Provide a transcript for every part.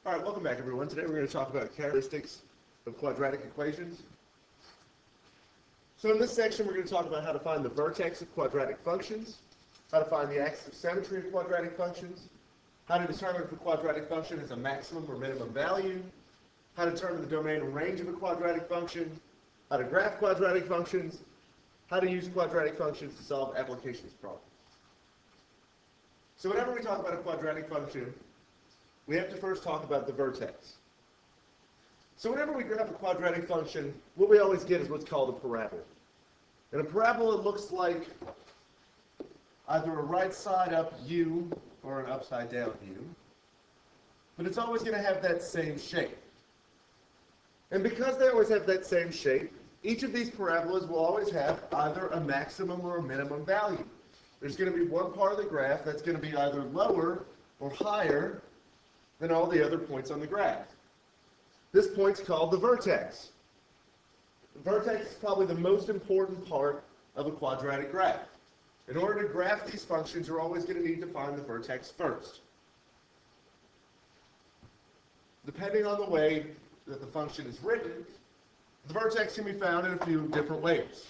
All right, welcome back, everyone. Today we're going to talk about characteristics of quadratic equations. So in this section, we're going to talk about how to find the vertex of quadratic functions, how to find the axis of symmetry of quadratic functions, how to determine if a quadratic function has a maximum or minimum value, how to determine the domain and range of a quadratic function, how to graph quadratic functions, how to use quadratic functions to solve applications problems. So whenever we talk about a quadratic function, we have to first talk about the vertex. So whenever we graph a quadratic function, what we always get is what's called a parabola. And a parabola looks like either a right side up U or an upside down U. But it's always going to have that same shape. And because they always have that same shape, each of these parabolas will always have either a maximum or a minimum value. There's going to be one part of the graph that's going to be either lower or higher than all the other points on the graph. This point's called the vertex. The vertex is probably the most important part of a quadratic graph. In order to graph these functions, you're always going to need to find the vertex first. Depending on the way that the function is written, the vertex can be found in a few different ways.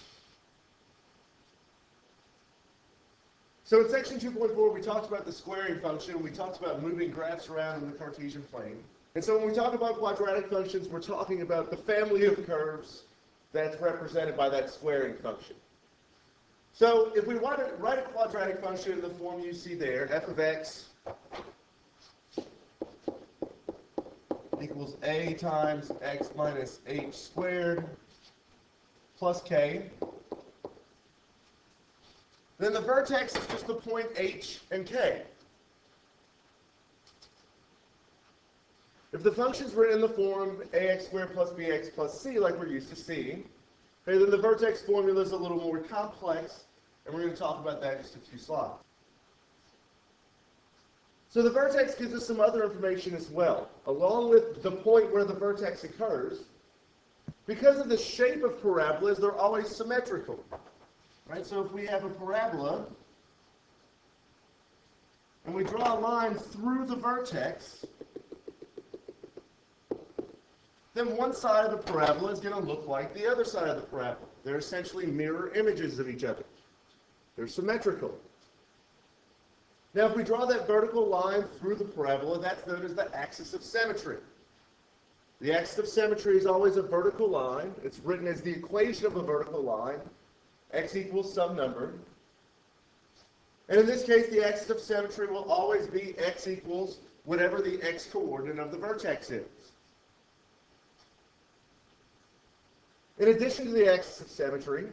So in section 2.4, we talked about the squaring function. We talked about moving graphs around in the Cartesian plane. And so when we talk about quadratic functions, we're talking about the family of curves that's represented by that squaring function. So if we want to write a quadratic function in the form you see there, f of x equals a times x minus h squared plus k, then the vertex is just the point h and k. If the function's written in the form ax squared plus bx plus c, like we're used to seeing, okay, then the vertex formula is a little more complex, and we're going to talk about that in just a few slides. So the vertex gives us some other information as well. Along with the point where the vertex occurs, because of the shape of parabolas, they're always symmetrical. Right? So if we have a parabola, and we draw a line through the vertex, then one side of the parabola is going to look like the other side of the parabola. They're essentially mirror images of each other. They're symmetrical. Now, if we draw that vertical line through the parabola, that's known as the axis of symmetry. The axis of symmetry is always a vertical line. It's written as the equation of a vertical line, x equals some number. And in this case, the axis of symmetry will always be x equals whatever the x coordinate of the vertex is. In addition to the axis of symmetry,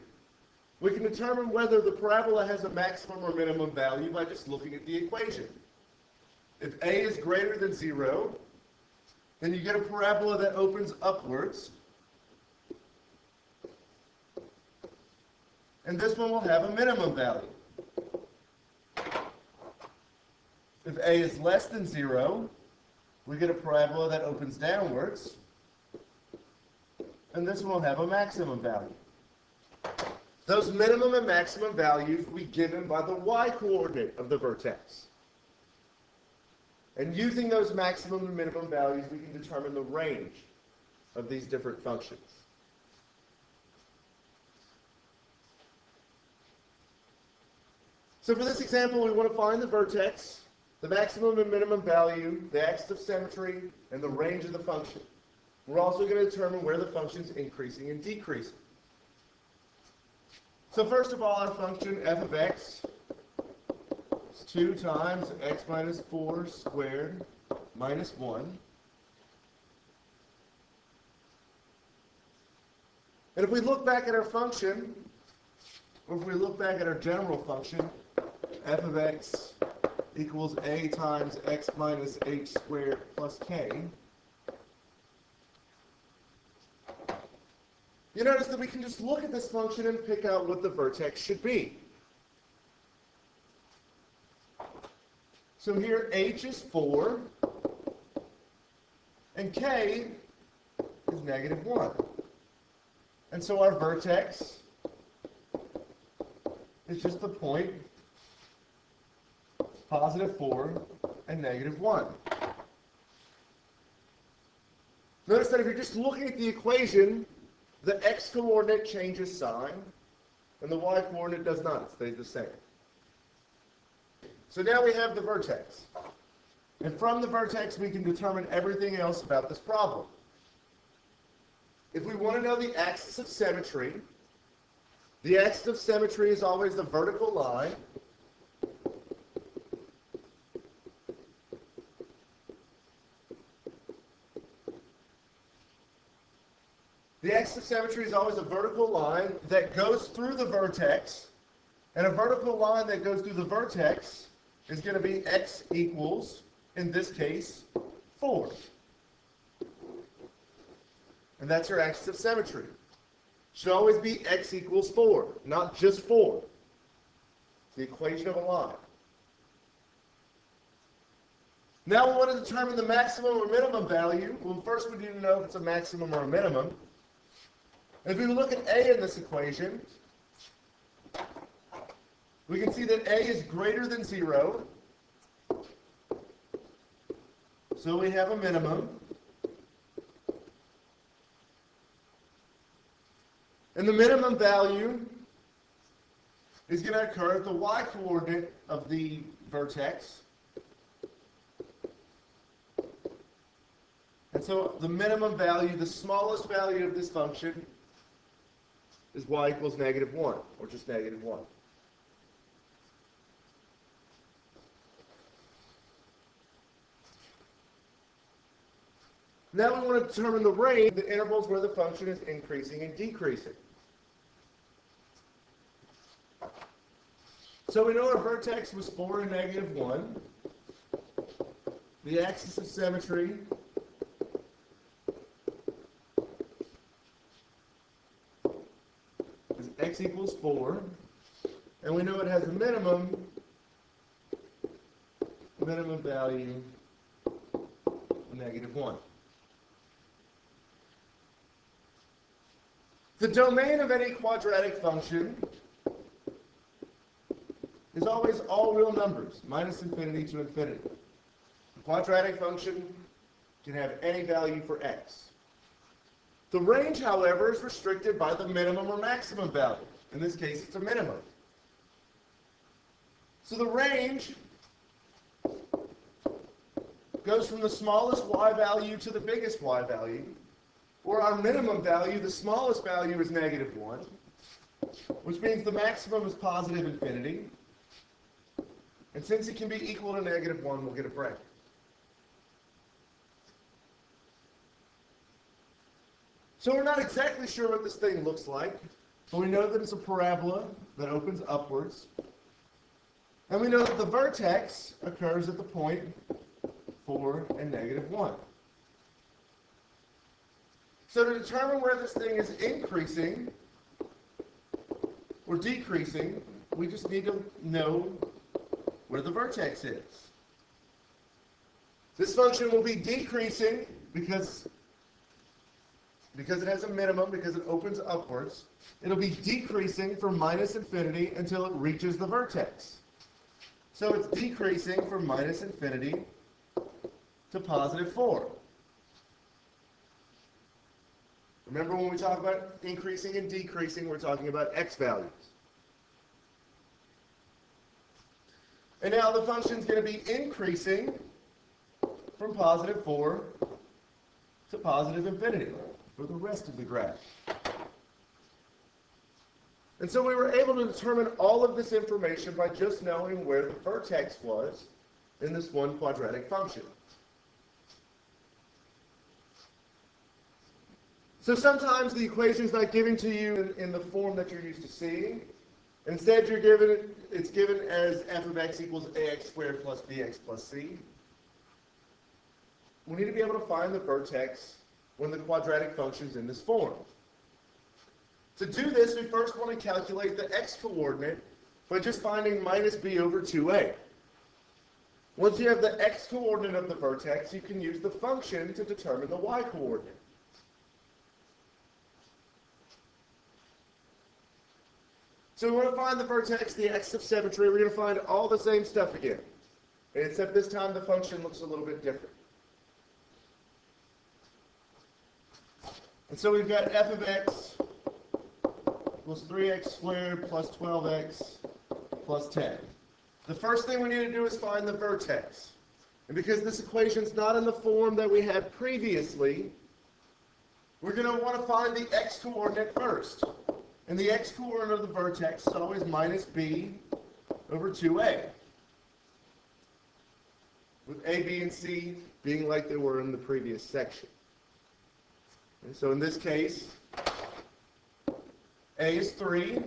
we can determine whether the parabola has a maximum or minimum value by just looking at the equation. If a is greater than 0, then you get a parabola that opens upwards. And this one will have a minimum value. If a is less than 0, we get a parabola that opens downwards. And this one will have a maximum value. Those minimum and maximum values will be given by the y-coordinate of the vertex. And using those maximum and minimum values, we can determine the range of these different functions. So for this example, we want to find the vertex, the maximum and minimum value, the axis of symmetry, and the range of the function. We're also going to determine where the function is increasing and decreasing. So first of all, our function f of x is 2 times x minus 4 squared minus 1. And if we look back at our function, or if we look back at our general function, f of x equals a times x minus h squared plus k, you notice that we can just look at this function and pick out what the vertex should be. So here h is 4, and k is negative 1. And so our vertex is just the point positive 4 and negative 1. Notice that if you're just looking at the equation, the x-coordinate changes sign, and the y-coordinate does not. It stays the same. So now we have the vertex. And from the vertex, we can determine everything else about this problem. If we want to know the axis of symmetry, the axis of symmetry is always the vertical line. The axis of symmetry is always a vertical line that goes through the vertex, and a vertical line that goes through the vertex is going to be x equals, in this case, 4. And that's your axis of symmetry. Should always be x equals 4, not just 4. It's the equation of a line. Now we want to determine the maximum or minimum value. Well, first we need to know if it's a maximum or a minimum. If we look at a in this equation, we can see that a is greater than 0. So we have a minimum. And the minimum value is going to occur at the y-coordinate of the vertex. And so the minimum value, the smallest value of this function, is y equals -1, or just -1. Now we want to determine the range, the intervals where the function is increasing and decreasing. So we know our vertex was 4 and -1. The axis of symmetry is x equals 4. And we know it has a minimum value of -1. The domain of any quadratic function is always all real numbers, minus infinity to infinity. A quadratic function can have any value for x. The range, however, is restricted by the minimum or maximum value. In this case, it's a minimum. So the range goes from the smallest y value to the biggest y value. Or our minimum value, the smallest value is -1, which means the maximum is positive infinity. And since it can be equal to -1, we'll get a break. So we're not exactly sure what this thing looks like, but we know that it's a parabola that opens upwards. And we know that the vertex occurs at the point 4 and -1. So to determine where this thing is increasing or decreasing, we just need to know where the vertex is. This function will be decreasing because it has a minimum, because it opens upwards. It'll be decreasing from minus infinity until it reaches the vertex. So it's decreasing from minus infinity to +4. Remember when we talk about increasing and decreasing, we're talking about x values. And now the function is going to be increasing from +4 to +infinity for the rest of the graph. And so we were able to determine all of this information by just knowing where the vertex was in this one quadratic function. So sometimes the equation is not given to you in the form that you're used to seeing. Instead, it's given as f of x equals ax squared plus bx plus c. We need to be able to find the vertex when the quadratic function is in this form. To do this, we first want to calculate the x-coordinate by just finding minus b over 2a. Once you have the x-coordinate of the vertex, you can use the function to determine the y-coordinate. So we want to find the vertex, the axis of symmetry. We're going to find all the same stuff again, except this time the function looks a little bit different. And so we've got f of x equals 3x squared plus 12x plus 10. The first thing we need to do is find the vertex. And because this equation's not in the form that we had previously, we're going to want to find the x-coordinate first. And the x-coordinate of the vertex is always minus b over 2a. With a, b, and c being like they were in the previous section. And so in this case, a is 3,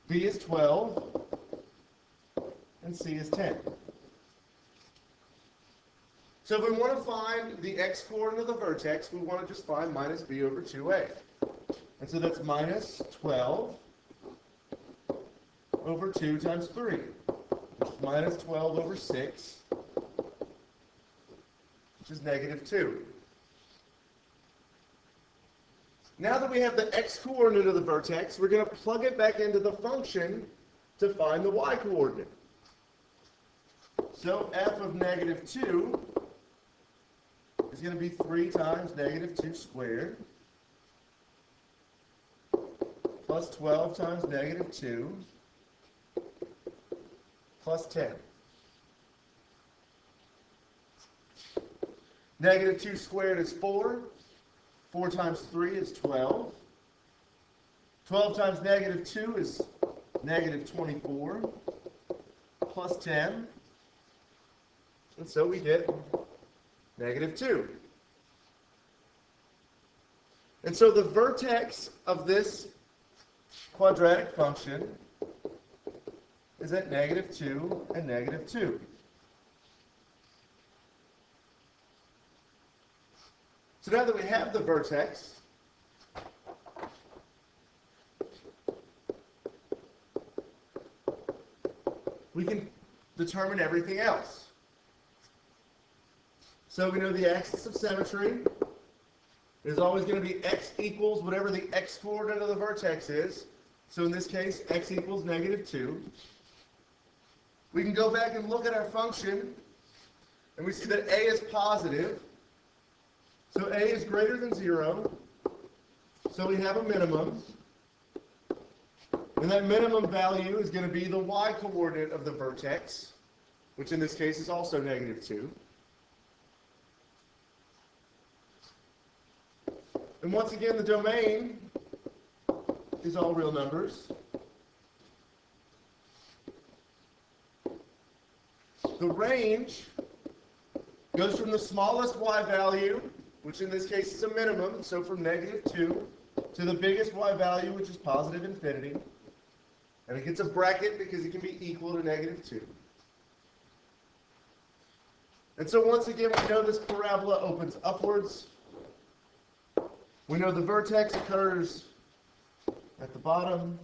b is 12, and c is 10. So if we want to find the x-coordinate of the vertex, we want to just find minus b over 2a. And so that's minus 12 over 2 times 3, which is minus 12 over 6, which is negative 2. Now that we have the x-coordinate of the vertex, we're going to plug it back into the function to find the y-coordinate. So f of negative 2 is going to be 3 times negative 2 squared plus 12 times negative 2 plus 10. Negative 2 squared is 4. 4 times 3 is 12. 12 times negative 2 is negative 24 plus 10. And so we get negative 2. And so the vertex of this quadratic function is at negative 2 and negative 2. So now that we have the vertex, we can determine everything else. So we know the axis of symmetry is always going to be x equals whatever the x-coordinate of the vertex is. So in this case, x equals negative 2. We can go back and look at our function, and we see that a is positive. So a is greater than 0, so we have a minimum. And that minimum value is going to be the y-coordinate of the vertex, which in this case is also negative 2. And once again, the domain is all real numbers. The range goes from the smallest y value, which in this case is a minimum, so from negative 2, to the biggest y value, which is positive infinity. And it gets a bracket because it can be equal to negative 2. And so once again, we know this parabola opens upwards. We know the vertex occurs at the bottom.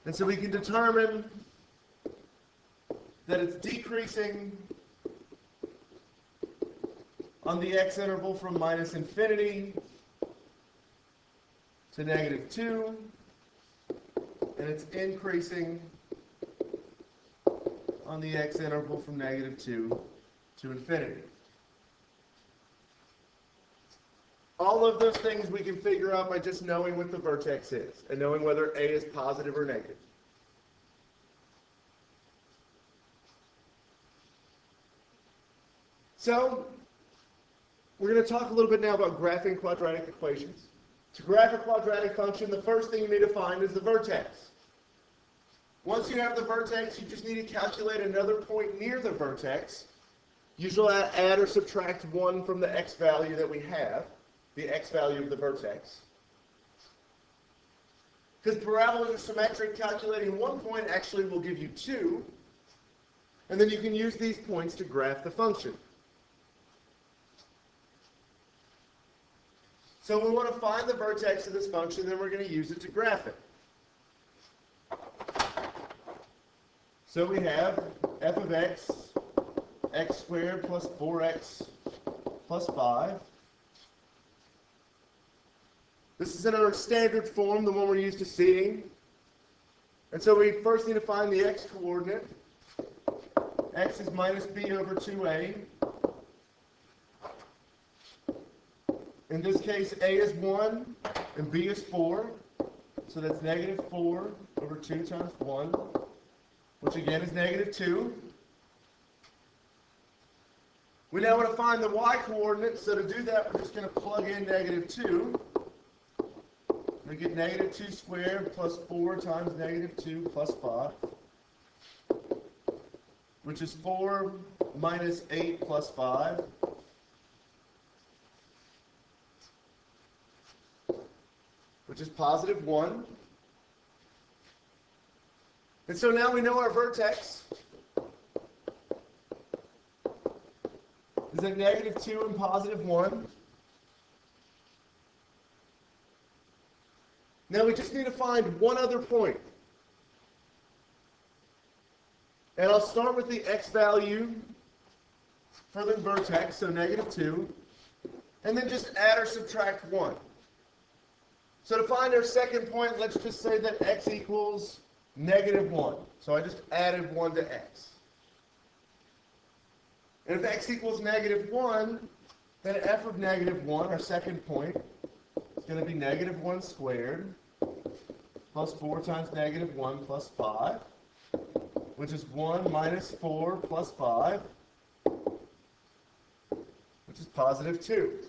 And so we can determine that it's decreasing on the x-interval from minus infinity to negative 2, and it's increasing on the x-interval from negative 2 to infinity. All of those things we can figure out by just knowing what the vertex is and knowing whether a is positive or negative. So, we're going to talk a little bit now about graphing quadratic equations. To graph a quadratic function, the first thing you need to find is the vertex. Once you have the vertex, you just need to calculate another point near the vertex. Usually add or subtract 1 from the x value that we have, the x value of the vertex. Because parabolas are symmetric, calculating 1 point actually will give you 2. And then you can use these points to graph the function. So we want to find the vertex of this function, then we're going to use it to graph it. So we have f of x, x squared plus 4x plus 5. This is in our standard form, the one we're used to seeing. And so we first need to find the x-coordinate. X is minus b over 2a. In this case, a is 1 and b is 4. So that's negative 4 over 2 times 1, which again is negative 2. We now want to find the y-coordinate, so to do that, we're just going to plug in negative 2. We get negative 2 squared plus 4 times negative 2 plus 5, which is 4 minus 8 plus 5. Which is positive 1. And so now we know our vertex is at negative 2 and positive 1. Now we just need to find one other point. And I'll start with the x value for the vertex, so negative 2, and then just add or subtract 1. So to find our second point, let's just say that x equals negative 1. So I just added 1 to x. And if x equals negative 1, then f of negative 1, our second point, is going to be negative 1 squared plus 4 times negative 1 plus 5, which is 1 minus 4 plus 5, which is positive 2.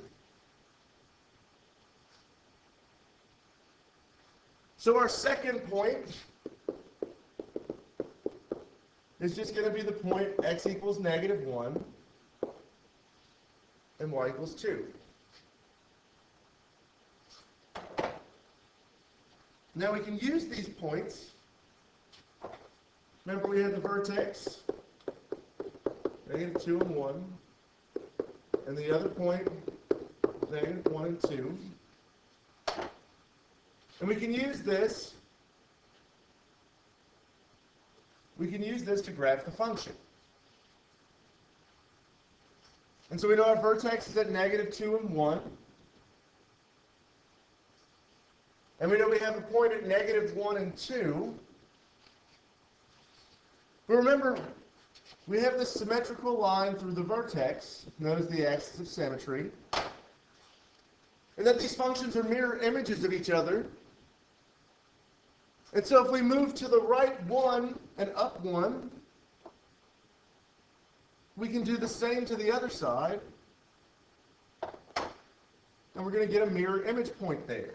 So our second point is just going to be the point x equals negative 1 and y equals 2. Now we can use these points. Remember we had the vertex, negative 2 and 1, and the other point, negative 1 and 2. And we can use this to graph the function. And so we know our vertex is at negative 2 and 1. And we know we have a point at negative 1 and 2. But remember, we have this symmetrical line through the vertex, known as the axis of symmetry, and that these functions are mirror images of each other. And so if we move to the right 1 and up 1, we can do the same to the other side, and we're going to get a mirror image point there.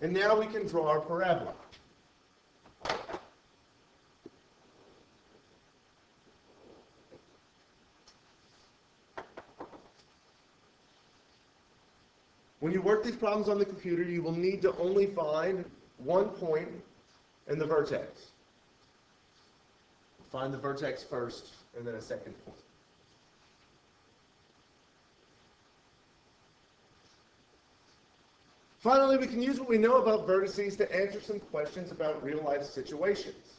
And now we can draw our parabola. When you work these problems on the computer, you will need to only find one point in the vertex. Find the vertex first, and then a second point. Finally, we can use what we know about vertices to answer some questions about real-life situations.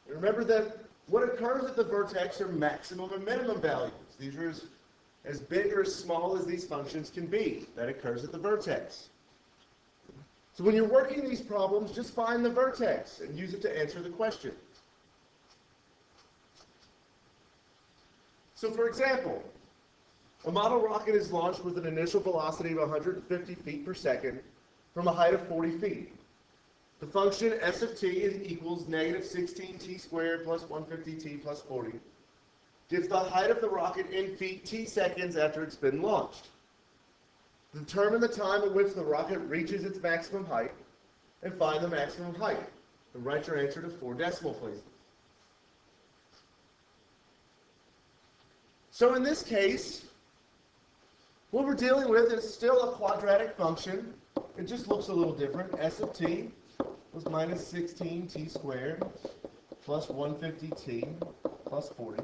Remember that what occurs at the vertex are maximum and minimum values. These are as big or as small as these functions can be. That occurs at the vertex. So when you're working these problems, just find the vertex and use it to answer the question. So for example, a model rocket is launched with an initial velocity of 150 feet per second from a height of 40 feet. The function s of t equals negative 16t squared plus 150t plus 40. Gives the height of the rocket in feet t seconds after it's been launched. Determine the time at which the rocket reaches its maximum height and find the maximum height. And write your answer to 4 decimal places. So in this case, what we're dealing with is still a quadratic function. It just looks a little different. S of t was minus 16t squared plus 150t plus 40.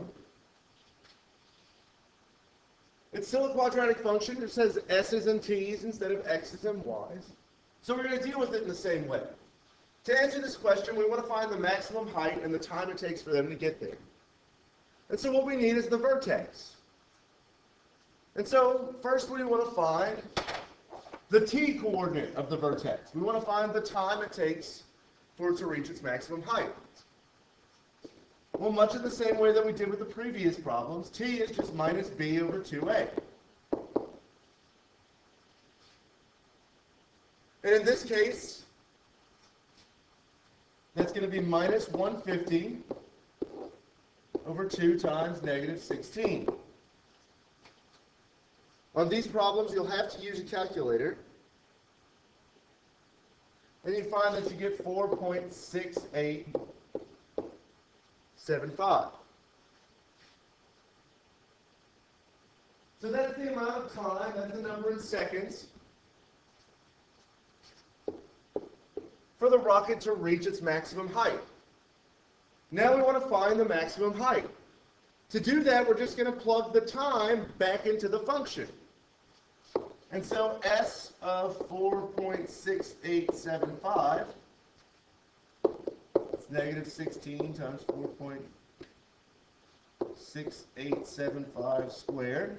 It's still a quadratic function. It says s's and t's instead of x's and y's. So we're going to deal with it in the same way. To answer this question, we want to find the maximum height and the time it takes for them to get there. And so what we need is the vertex. And so first we want to find the t-coordinate of the vertex. We want to find the time it takes for it to reach its maximum height. Well, much in the same way that we did with the previous problems, t is just minus b over 2a. And in this case, that's going to be minus 150 over 2 times negative 16. On these problems, you'll have to use a calculator. And you find that you get 4.6875. So that's the amount of time, that's the number in seconds, for the rocket to reach its maximum height. Now we want to find the maximum height. To do that, we're just going to plug the time back into the function. And so S of 4.6875 is negative 16 times 4.6875 squared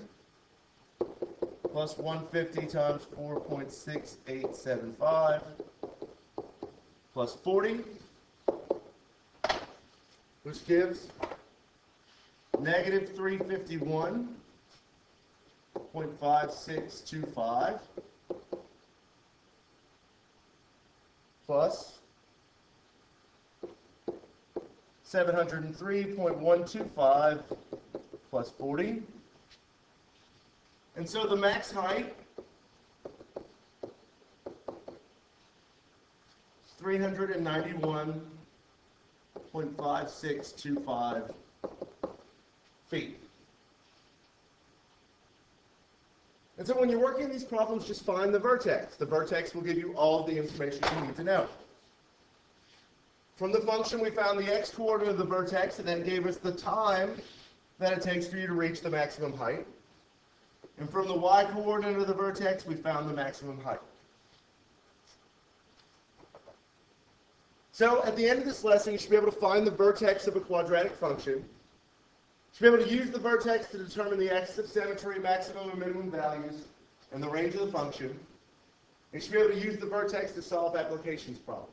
plus 150 times 4.6875 plus 40, which gives negative 351.5625 plus 703.125 plus 40. And so the max height, 391.5625 feet. And so when you're working these problems, just find the vertex. The vertex will give you all of the information you need to know. From the function, we found the x-coordinate of the vertex, and that gave us the time that it takes for you to reach the maximum height. And from the y-coordinate of the vertex, we found the maximum height. So at the end of this lesson, you should be able to find the vertex of a quadratic function. You should be able to use the vertex to determine the axis of symmetry, maximum and minimum values, and the range of the function. You should be able to use the vertex to solve applications problems.